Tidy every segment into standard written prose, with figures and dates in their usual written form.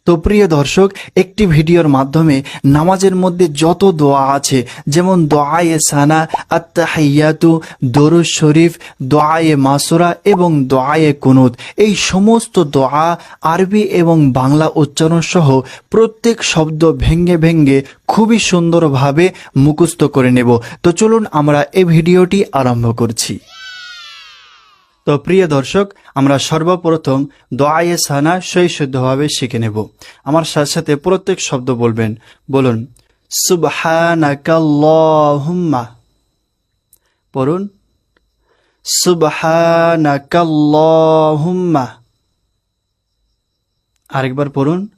তো প্রিয় দর্শক, একটি ভিডিওর মাধ্যমে নামাজের মধ্যে যত দোয়া আছে, যেমন দোয়ায়ে সানা, আত্তাহিয়াতু, দরুদ শরীফ, দোয়ায়ে মাসুরা এবং দোয়ায়ে কুনুত, এই সমস্ত দোয়া আরবি এবং বাংলা উচ্চারণ সহ প্রত্যেক শব্দ ভেঙ্গে ভেঙ্গে খুবই সুন্দরভাবে মুখস্থ করে নেব। তো চলুন আমরা এই ভিডিওটি আরম্ভ করছি। তো প্রিয় দর্শক, আমরা সর্বপ্রথম দোয়ায়ে সানা শুদ্ধভাবে শিখে নেব। আমার সাথে সাথে প্রত্যেক শব্দ বলবেন। বলুন সুবহানাকাল্লাহুম্মা। পড়ুন সুবহানাকাল্লাহুম্মা। আরেকবার পড়ুন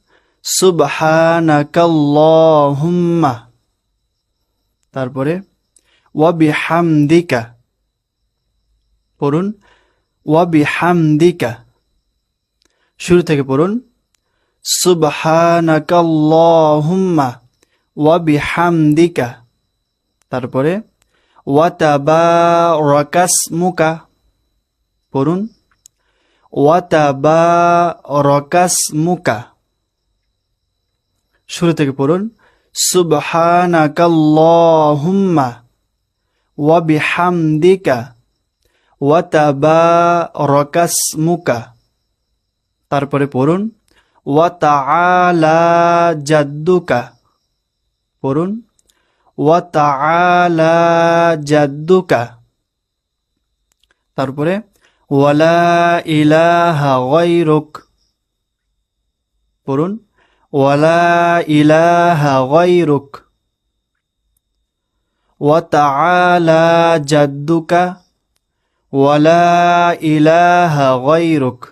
সুবহানাকাল্লাহুম্মা। তারপরে ওয়া বিহামদিকা। পড়ুন ওয়া বিহামদিকা। শুরু থেকে পড়ুন সুবহানাকাল্লাহুম্মা ওয়া বিহামদিকা। তারপরে ওয়া তাবারাকাসমুকা। পড়ুন ওয়া তাবারাকাসমুকা। শুরু থেকে পড়ুন সুবহানাকাল্লাহুম্মা ওয়া বিহামদিকা ওয়া তাবারাকাসমুকা। তারপরে পড়ুন ওয়া তাআলা জাদ্দুকা। পড়ুন ওয়া তাআলা জাদ্দুকা। তারপরে ওয়ালা ইলাহা গায়রুক। পড়ুন ওয়ালা ইলাহা গায়রুক। ওয়া তাআলা জাদ্দুকা ওয়ালা ইলাহা গায়রুক।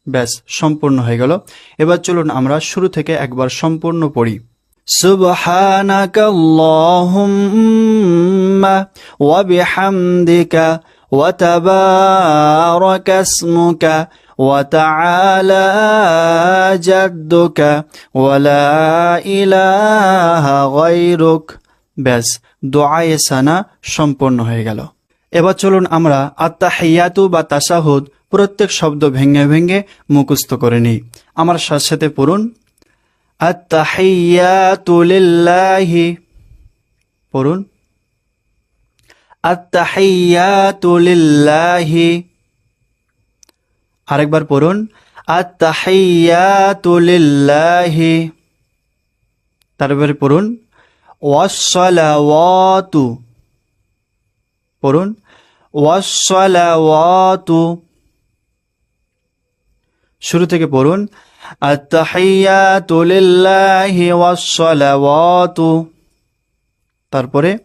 ব্যাস, সম্পূর্ণ হয়ে গেল। এবার চলুন আমরা শুরু থেকে একবার সম্পূর্ণ পড়ি। সুবহানাকাল্লাহুম্মা ওয়া বিহামদিকা ওয়া তাবারাকাসমুকা ওয়া তাআলা জাদ্দুকা ওয়ালা ইলাহা গায়রুক। ব্যাস, দোয়ায়ে সানা সম্পূর্ণ হয়ে গেল। এবার চলুন আমরা আত্তাহিয়াতু বা তাশাহুদ প্রত্যেক শব্দ ভেঙে ভেঙে মুখস্থ করে নিই। আমার সাথে সাথে পড়ুন আত্তাহিয়াতু লিল্লাহি। পড়ুন আত্তাহিয়াতু লিল্লাহি। আরেকবার পড়ুন আত্তাহিয়াতু লিল্লাহি। তারপরে পড়ুন ওয়াসসালাওয়াতু। পড়ুন ওয়াসসালাওয়াতু। শুরু থেকে পড়ুন আত্তাহিয়াতু লিল্লাহি ওয়াসসালাওয়াতু। তারপরে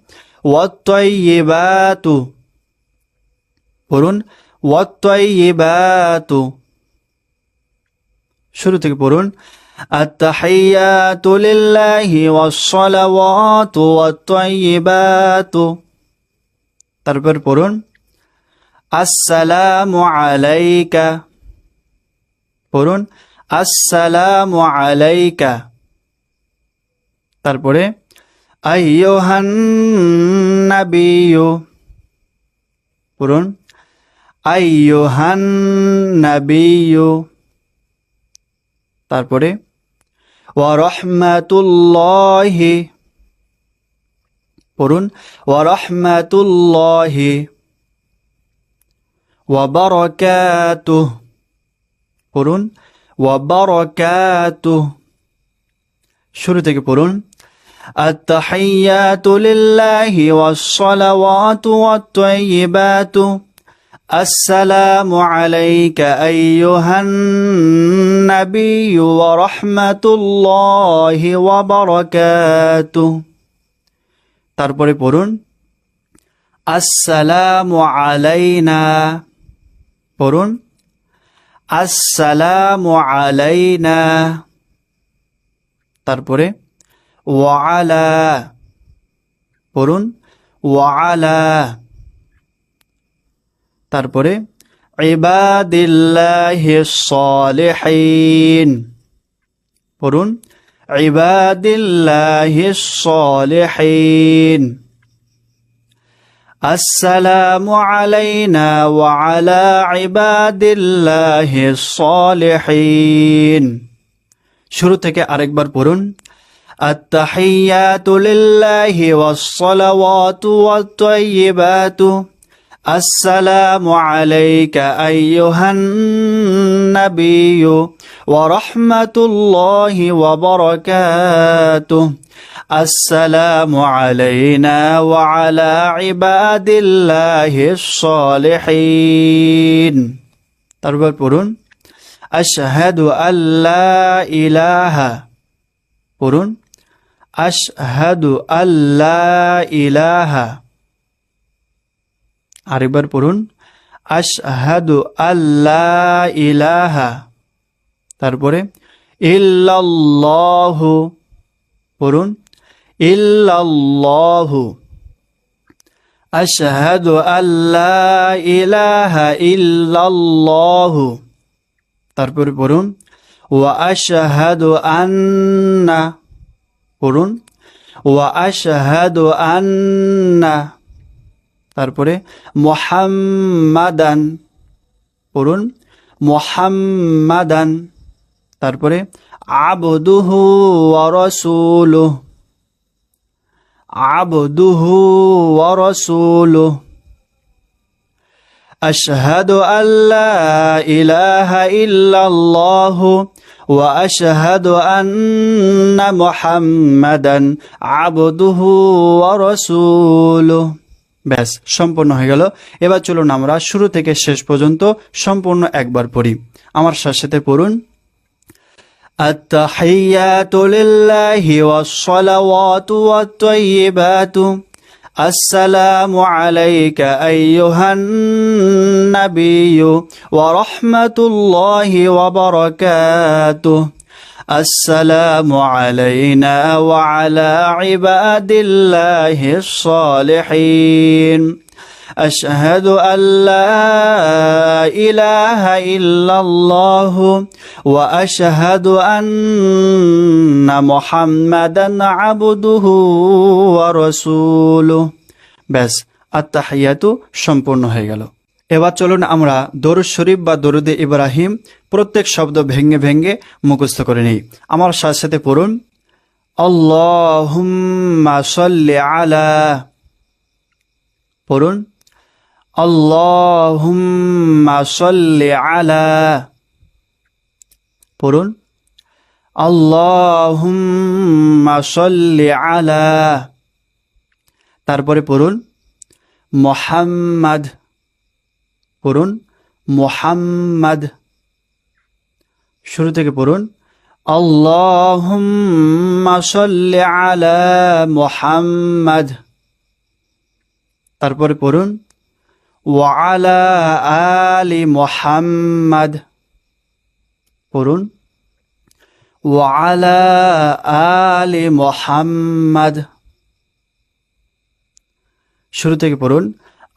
ওয়াত-তাইয়্যিবাতু। পড়ুন ওয়াত-তাইয়্যিবাতু। শুরু থেকে পড়ুন আত্তাহিয়াতু লিল্লাহি ওয়াসসালাওয়াতু ওয়াত-তাইয়্যিবাতু। তারপর পড়ুন আসসালামু আলাইকা। পড়ুন আসসালামু আলাইকা। তারপরে আইয়ুহান নাবিয়্যু। পড়ুন আইয়ুহান নাবিয়্যু। তারপরে ওয়া রাহমাতুল্লাহি। পড়ুন ওয়া রাহমাতুল্লাহি ওয়া বারাকাতুহু। পড়ুন ওয়া বারাকাতুহু। শুরু থেকে পড়ুন আত্তাহিয়াতু লিল্লাহি ওয়াসসালাওয়াতু ওয়াত-তাইয়্যিবাতু আসসালামু আলাইকা আইয়ুহান নাবিয়্যু ওয়া রাহমাতুল্লাহি ওয়া বারাকাতুহু। তারপরে পড়ুন আসসালামু আলাইনা। পড়ুন আসসালামু আলাইনা। তারপরে ওয়া আলা। পড়ুন ওয়া আলা। তারপরে ইবাদিল্লাহিস সালিহিন। পড়ুন ইবাদিল্লাহিস সালিহিন। আসসালামু আলাইনা ওয়া আলা ইবাদিল্লাহিস সালিহিন। শুরু থেকে আরেকবার পড়ুন। আত-তাহিয়াতু লিল্লাহি ওয়াস-সালাওয়াতু ওয়াত-তাইয়্যিবাতু আসসালামু আলাইকা আইয়ুহান নাবিয়্যু ওয়া রাহমাতুল্লাহি ওয়া বারাকাতুহু আসসালামু আলাইনা ওয়া আলা ইবাদিল্লাহিস সালিহিন। তারপর পড়ুন আশহাদু আল্লা ইলাহা, পড়ুন আশহাদু আল্লা ইলাহা, আরেকবার পড়ুন আশহাদু আল্লা ইলাহা, তারপরে ইল্লাল্লাহু, পড়ুন ইল্লাল্লাহু, আশহাদু আল্লা ইলাহা ইল্লাল্লাহু, তারপরে পড়ুন ওয়া আশহাদু আন্না, পড়ুন ওয়া আশহাদু আন্না, তারপরে মুহাম্মাদান, পড়ুন মুহাম্মাদান, তারপরে আবদুহু ওয়া রাসূলুহু, আবদুহু ওয়া রাসূলুহু, আশহাদু আল্লা ইলাহা ইল্লাল্লাহু ওয়া আশহাদু আন্না মুহাম্মাদান আবদুহু ওয়া রাসূলুহু। ব্যাস, সম্পূর্ণ হয়ে গেল। এবার চলুন আমরা শুরু থেকে শেষ পর্যন্ত সম্পূর্ণ একবার পড়ি। আমার সাথে পড়ুন। আত-তাহিয়াতু লিল্লাহি ওয়াস-সালাওয়াতু ওয়াত-তাইয়্যিবাতু আসসালামু আলাইকা আইয়ুহান নাবিয়্যু ওয়া রাহমাতুল্লাহি ওয়া বারাকাতুহু আসসালামু আলাইনা ওয়া আলা ইবাদিল্লাহিস সালিহিন আশহাদু আল্লা ইলাহা ইল্লাল্লাহু ওয়া আশহাদু আন্না মুহাম্মাদান আবদুহু ওয়া রাসূলুহু। ব্যাস, আত-তাহিয়াতু সম্পূর্ণ হয়ে গেল। এবার চলুন আমরা দরুদ শরীফ বা দরুদে ইব্রাহিম প্রত্যেক শব্দ ভেঙে ভেঙে মুখস্থ করে নিই। আমার সাথে পড়ুন আল্লাহুম্মা সাল্লি আলা, পড়ুন আল্লাহুম্মা সাল্লি আলা, পড়ুন আল্লাহুম্মা সাল্লি আলা, তারপরে পড়ুন মুহাম্মাদ, পড়ুন মুহাম্মাদ, শুরু থেকে পড়ুন আল্লাহুম্মা সাল্লি আলা মুহাম্মাদ, তারপরে পড়ুন ওয়া আলা আলি মুহাম্মাদ, পড়ুন ওয়া আলা আলি মুহাম্মাদ, শুরু থেকে পড়ুন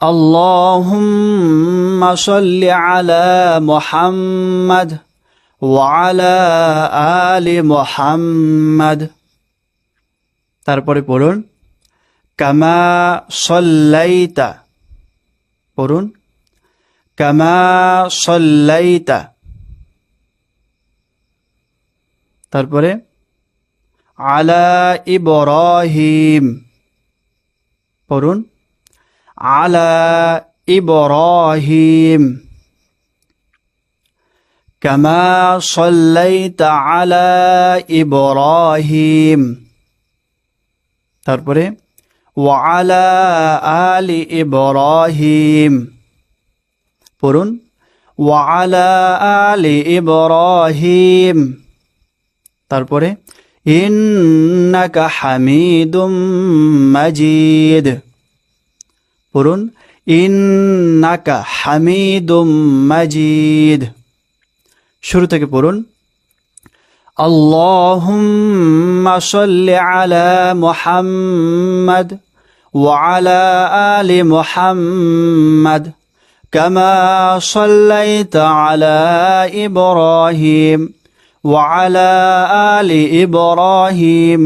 আল্লাহুম্মা সাল্লি আলা মুহাম্মাদ ওয়া আলা আলি মুহাম্মাদ, তারপরে পড়ুন কামা সাল্লাইতা, পড়ুন কামা সাল্লাইতা, তারপরে আলা ইব্রাহিম, পড়ুন আলা ইব্রাহিম, কামা সাল্লাইতা আলা ইব্রাহিম, তারপরে ওয়া আলা আলি ইব্রাহিম, পড়ুন ওয়া আলা আলি ইব্রাহিম, তারপরে ইন্নাকা হামিদুম মাজিদ, পড়ুন ইন্নাকা হামিদুম মাজিদ, শুরু থেকে পড়ুন আল্লাহুম্মা সাল্লি আলা মুহাম্মাদ ওয়া আলা আলি মুহাম্মাদ কামা সাল্লাইতা আলা ইব্রাহিম ওয়া আলা আলি ইব্রাহিম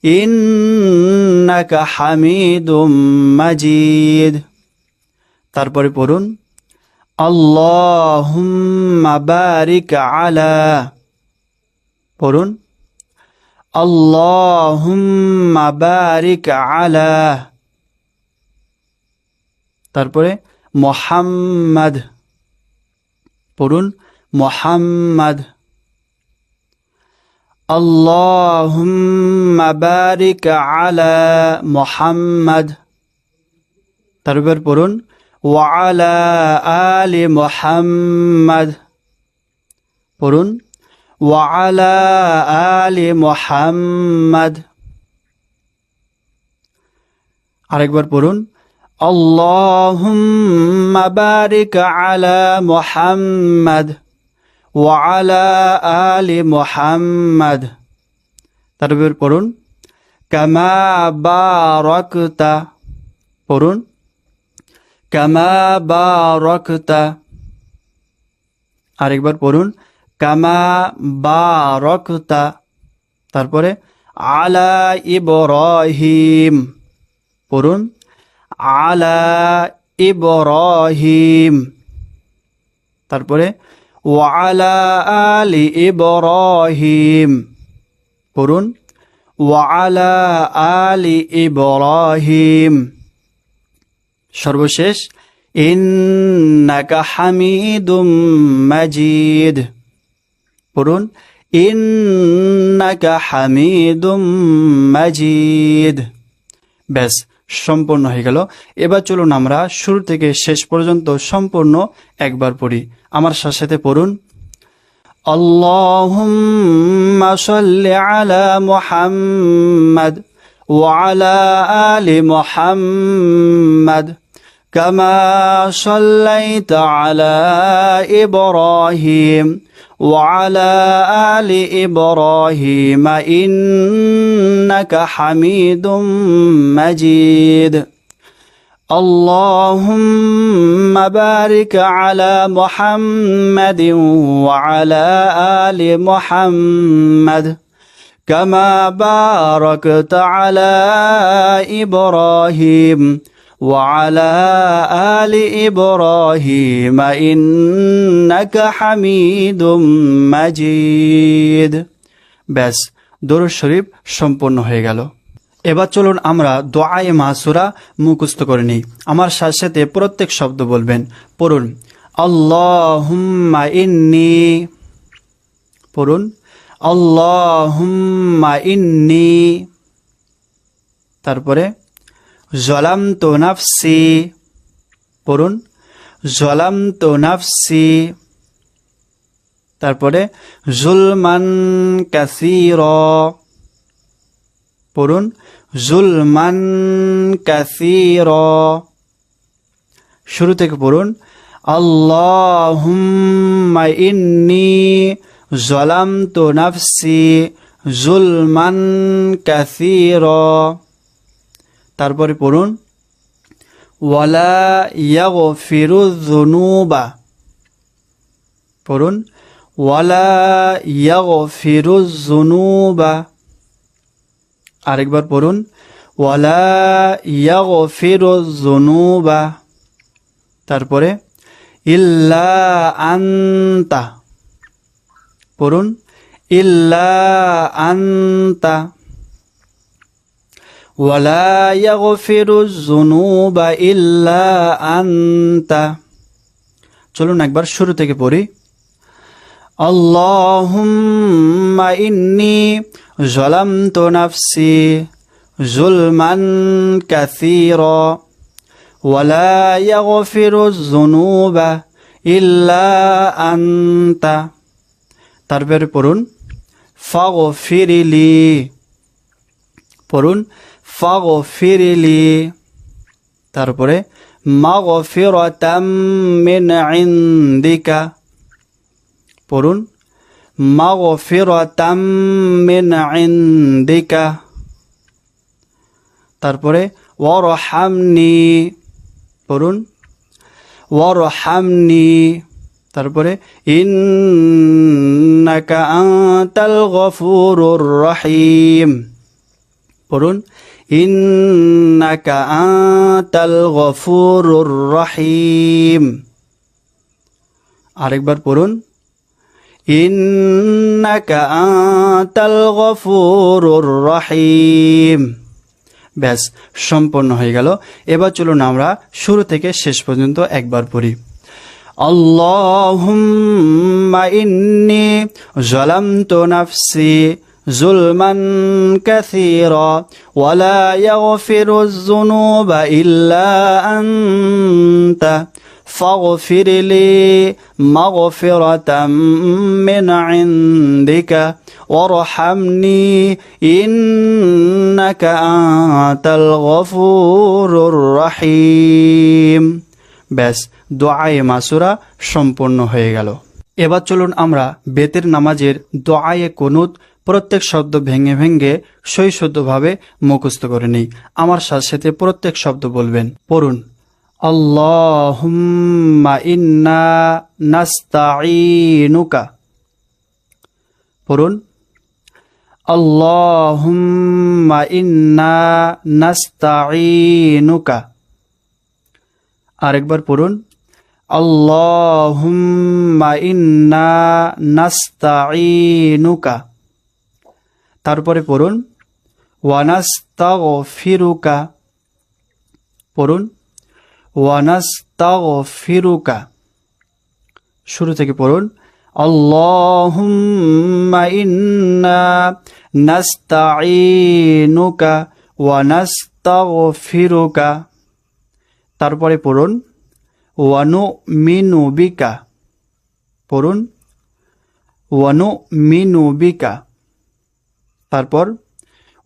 ইন্নাকা হামিদুম মাজিদ, তারপরে পড়ুন আল্লাহুম্মা বারিক আলা, পড়ুন আল্লাহুম্মা বারিক আলা, তারপরে মুহাম্মাদ, পড়ুন মুহাম্মাদ। আল্লাহুম্মা বারিক আলা মুহাম্মাদ, তারপর পড়ুন ওয়া আলা আলি মুহাম্মাদ, পড়ুন ওয়া আলা আলি মুহাম্মাদ। আরেকবার পড়ুন আল্লাহুম্মা বারিক আলা মুহাম্মাদ ওয়া আলা আলি মুহাম্মাদ, তারপর পড়ুন কামা বারাকতা, পড়ুন কামা বারাকতা। আরেকবার পড়ুন কামা বারাকতা, তারপরে আলা ইব্রাহিম, পড়ুন আলা ইব্রাহিম, তারপরে ওয়া আলা আলি ইব্রাহিম, পড়ুন ওয়া আলা আলি ইব্রাহিম। সর্বশেষ ইন্নাকা হামিদুম মাজিদ, পড়ুন ইন্নাকা হামিদুম মাজিদ। ব্যাস সম্পূর্ণ হয়ে গেল। এবার চলুন আমরা শুরু থেকে শেষ পর্যন্ত সম্পূর্ণ একবার পড়ি। আমার সাথে পড়ুন আল্লাহুম্মা সাল্লি আলা মুহাম্মাদ ওয়া আলা আলি মুহাম্মাদ কামা সাল্লাইতা আলা ইব্রাহিম ওয়া আলা আলি ইব্রাহিম ইন্নাকা হামিদুম মাজিদ। اللهم بارك على محمد وعلى آل محمد كما باركت على إبراهيم وعلى آل إبراهيم إنك حميد مجيد। ব্যাস দরুদ শরীফ সম্পূর্ণ হয়ে গেল। এবার চলুন আমরা দোয়ায়ে মাসুরা মুখস্থ করে নিই। আমার সাথে প্রত্যেক শব্দ বলবেন। পড়ুন আল্লাহুম্মা ইন্নী, পড়ুন আল্লাহুম্মা ইন্নী, তারপরে যালামতু নাফসি, পড়ুন যালামতু নাফসি, তারপরে যুলমান কাসীরা, পড়ুন যুলমান কাসীরা। শুরু থেকে পড়ুন আল্লাহুম্মা ইন্নী যালামতু নাফসি যুলমান কাসীরা, তারপরে পড়ুন ওয়ালা ইয়াগফিরুয যুনুবা, পড়ুন ওয়ালা ইয়াগফিরুয যুনুবা। আরেকবার পড়ুন ওয়ালা ইয়াগফিরুয যুনুবা, তারপরে ইল্লা আনতা, পড়ুন ইল্লা আনতা, ওয়ালা ইয়াগফিরুয যুনুবা ইল্লা আনতা। চলুন একবার শুরু থেকে পড়ি আল্লাহুম্মা ইন্নী যালামতু নাফসি যুলমান কাসীরা ওয়ালা ইয়াগফিরুয যুনুবা ইল্লা আনতা, তারপরে পড়ুন ফাগফিরলি, পড়ুন ফাগফিরলি, তারপরে মাগফিরাতাম মিন ইনদিকা, পড়ুন মাগফিরাতাম মিন ইনদিকা, তারপরে ওয়ারহামনি, পড়ুন ওয়ারহামনি, তারপরে ইন্নাকা আনতাল গফুরুর রহিম, পড়ুন ইন্নাকা আনতাল গফুরুর রহিম। আরেকবার পড়ুন ইন্নাকা আনতাল গফুরুর রহিম। ব্যাস, সম্পন্ন হয়ে গেল। এবার চলুন আমরা শুরু থেকে শেষ পর্যন্ত একবার পড়ি। আল্লাহুম্মা ইন্নী যালামতু নাফসি যুলমান কাসীরা ওয়া লা ইয়াগফিরুয যুনুবা ইল্লা আনতা ফাগফির লি মাগফিরাতাম মিন ইনদিকা ওয়ারহামনি ইন্নাকা আনতাল গফুরুর রহিম। ব্যাস, দোয়ায়ে মাসুরা সম্পন্ন হয়ে গেল। এবার চলুন আমরা বেতের নামাজের দোয়ায়ে কুনুত প্রত্যেক শব্দ ভেঙে ভেঙে সহিশুদ্ধভাবে মুখস্থ করে নিই। আমার সাথে প্রত্যেক শব্দ বলবেন। পড়ুন। আল্লাহুম্মা ইন্না নাস্তাঈনুকা। পড়ুন। আল্লাহুম্মা ইন্না নাস্তাঈনুকা। আরেকবার পড়ুন। আল্লাহুম্মা ইন্না নাস্তাঈনুকা। তারপরে পড়ুন ওয়া নাস্তাগফিরুকা। পড়ুন ওয়া নাস্তাগফিরুকা। শুরু থেকে পড়ুন। আল্লাহুম্মা ইন্না নাস্তাঈনুকা ওয়া নাস্তাগফিরুকা। তারপরে পড়ুন ওয়া নুমিনু বিকা। পড়ুন ওয়া নুমিনু বিকা। তারপর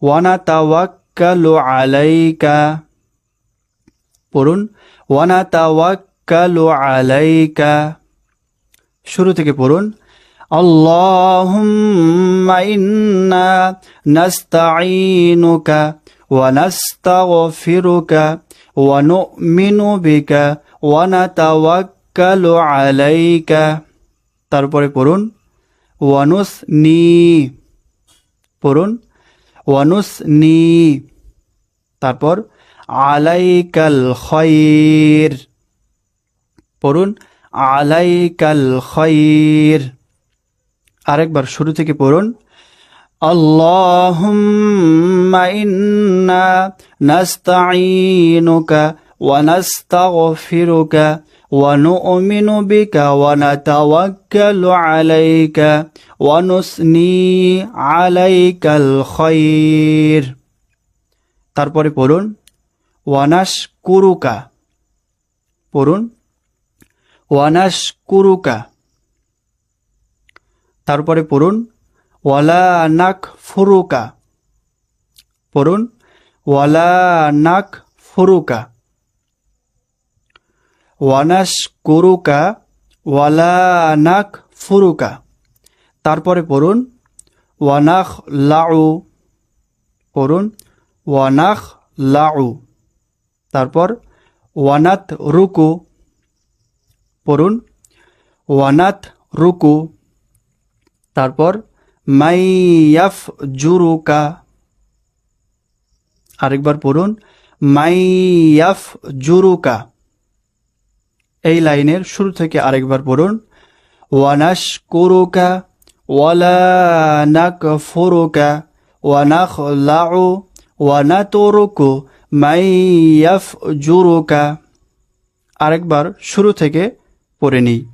ওয়া নাতাওয়াক্কালু আলাইকা। পড়ুন ওয়া নাতাওয়াক্কালু আলাইকা। শুরু থেকে পড়ুন। আল্লাহুম্মা ইন্না নাস্তাঈনুকা ওয়া নাস্তাগফিরুকা ওয়া নুমিনু বিকা ওয়া নাতাওয়াক্কালু আলাইকা। তারপরে পড়ুন ওয়া নুসনি। পড়ুন ওয়া নুসনি। তারপর আলাইকাল খায়র। পড়ুন আলাইকাল খায়র। আরেকবার শুরু থেকে পড়ুন। আল্লাহুম্মা ইন্না নাস্তাঈনুকা ওয়া নাস্তাগফিরুকা ওয়া নুমিনু বিকা ওয়া নাতাওয়াক্কালু আলাইকা ওয়া নুসনি আলাইকাল খায়র। তারপরে পড়ুন ওয়া নাশকুরুকা। পড়ুন ওয়া নাশকুরুকা। তারপরে পড়ুন ওয়ালা নাকফুরুকা। পড়ুন ওয়ালা নাকফুরুকা। ওয়া নাশকুরুকা ওয়ালা নাকফুরুকা। তারপরে পড়ুন ওয়া নাখলাউ। পড়ুন ওয়া নাখলাউ। তারপর ওয়া নাতরুকু। পড়ুন ওয়া নাতরুকু। তারপর মাই ইয়াফজুরুকা। আরেকবার পড়ুন মাই ইয়াফজুরুকা। এই লাইনের শুরু থেকে আরেকবার পড়ুন ওয়া নাশকুরুকা ওয়ালা নাকফুরুকা ওয়া নাখলাউ ওয়া নাতরুকু মাই ইয়াফজুরুকা। আরেকবার শুরু থেকে পড়ে নিই।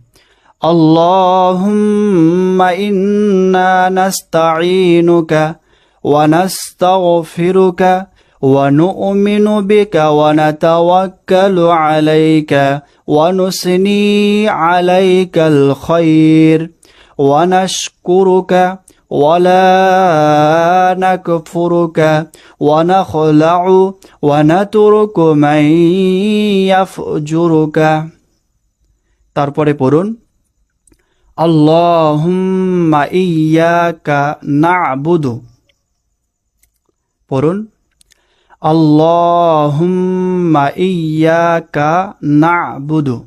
আল্লাহুম্মা ইন্না নাস্তাঈনুকা ওয়া নাস্তাগফিরুকা ওয়া নুমিনু বিকা ওয়া নাতাওয়াক্কালু আলাইকা ওয়া নুসনি আলাইকাল খায়র ওয়া নাশকুরুকা ওয়া লা নাকফুরুকা ওয়া নাখলাউ ওয়া নাতরুকু মান ইয়াফজুরুকা। তারপরে পড়ুন আল্লাহুম্মা ইয়্যাকা না'বুদু। পড়ুন আল্লাহুম্মা ইয়্যাকা না'বুদু।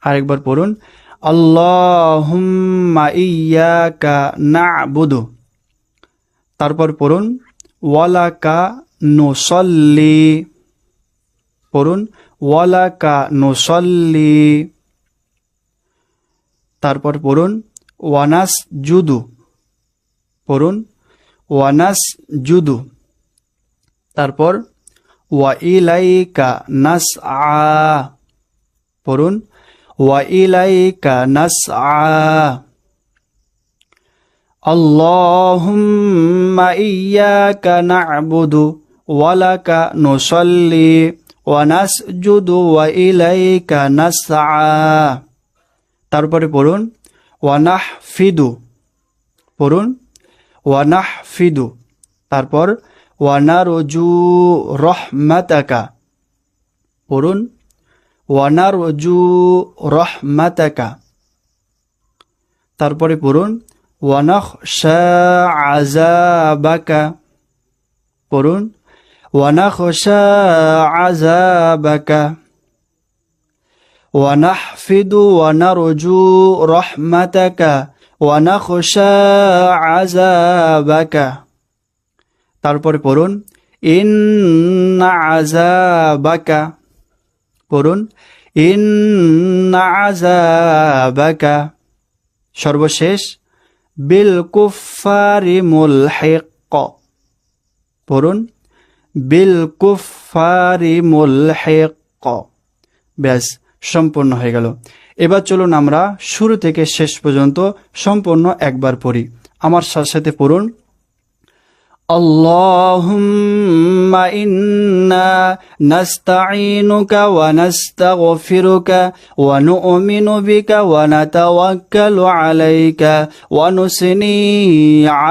আরেকবার পড়ুন আল্লাহুম্মা ইয়্যাকা না'বুদু। তারপর পড়ুন ওয়ালাকা নুসাল্লি। পড়ুন ওয়ালাকা নুসাল্লি। তারপর পড়ুন ওয়ানাসজুদু পড়ুন ওয়ানাসজুদু। তারপর ওয়া ইলাইকা নাসআ পড়ুন ওয়া ইলাইকা নাসআ। আল্লাহুম্মা ইয়্যাকা না'বুদু ওয়া লাকা নুসাল্লি ওয়া নাসজুদু ওয়া ইলাইকা নাসআ। তারপরে পড়ুন ওয়া নাহফিদু পড়ুন ওয়া নাহফিদু। তারপর ওয়া নারজু রাহমাতাকা পড়ুন ওয়া নারজু রাহমাতাকা। তারপরে পড়ুন ওয়া নাখশা আযাবাকা পড়ুন ওয়া নাখশা আযাবাকা। ওয়া নাহফিদু ওয়া নারজু রাহমাতাকা ওয়া নাখশা আযাবাকা। তারপরে পড়ুন ইন্না আযাবাকা পড়ুন ইন্না আযাবাকা। সর্বশেষ বিল কুফফারি মুলহিক পড়ুন বিল কুফফারি মুলহিক। ব্যাস সম্পূর্ণ হয়ে গেল। এবার চলুন আমরা শুরু থেকে শেষ পর্যন্ত সম্পূর্ণ একবার পড়ি। আমার সাথে পড়ুন আল্লাহুম্মা ইন্না নাস্তাঈনুকা ওয়া নাস্তাগফিরুকা ওয়া নু'মিনু বিকা ওয়া নাতাওয়াক্কালু আলাইকা ওয়া নুসনি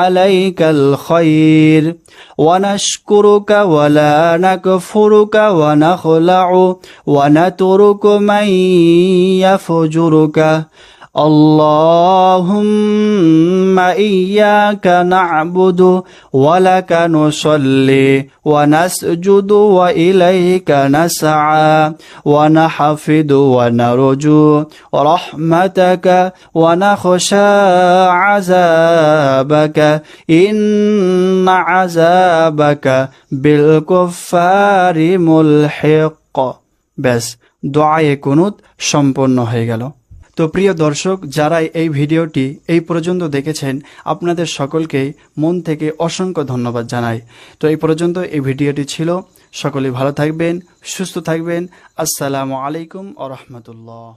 আলাইকাল খায়র ওয়া নাশকুরুকা ওয়া লা নাকফুরুকা ওয়া নাখলাউ ওয়া নাতরুকু মান ইয়াফজুরুকা। আল্লাহুম্মা ইয়্যাকা না'বুদু ওয়া লাকা নুসাল্লি ওয়া নাসজুদু ওয়া ইলাইকা নাসআ ওয়া নাহফিদু ওয়া নারজু রাহমাতাকা ওয়া নাখশা আযাবাকা ইন্না আযাবাকা বিল কুফফারি মুলহিক। ব্যাস দোয়ায়ে কুনুত সম্পন্ন হয়ে গেল। তো প্রিয় দর্শক, যারা এই ভিডিওটি এই পর্যন্ত দেখেছেন আপনাদের সকলকে মন থেকে অসংখ্য ধন্যবাদ জানাই। তো এই পর্যন্ত এই ভিডিওটি ছিল। সকলে ভালো থাকবেন, সুস্থ থাকবেন। আসসালামু আলাইকুম ওয়া রাহমাতুল্লাহ।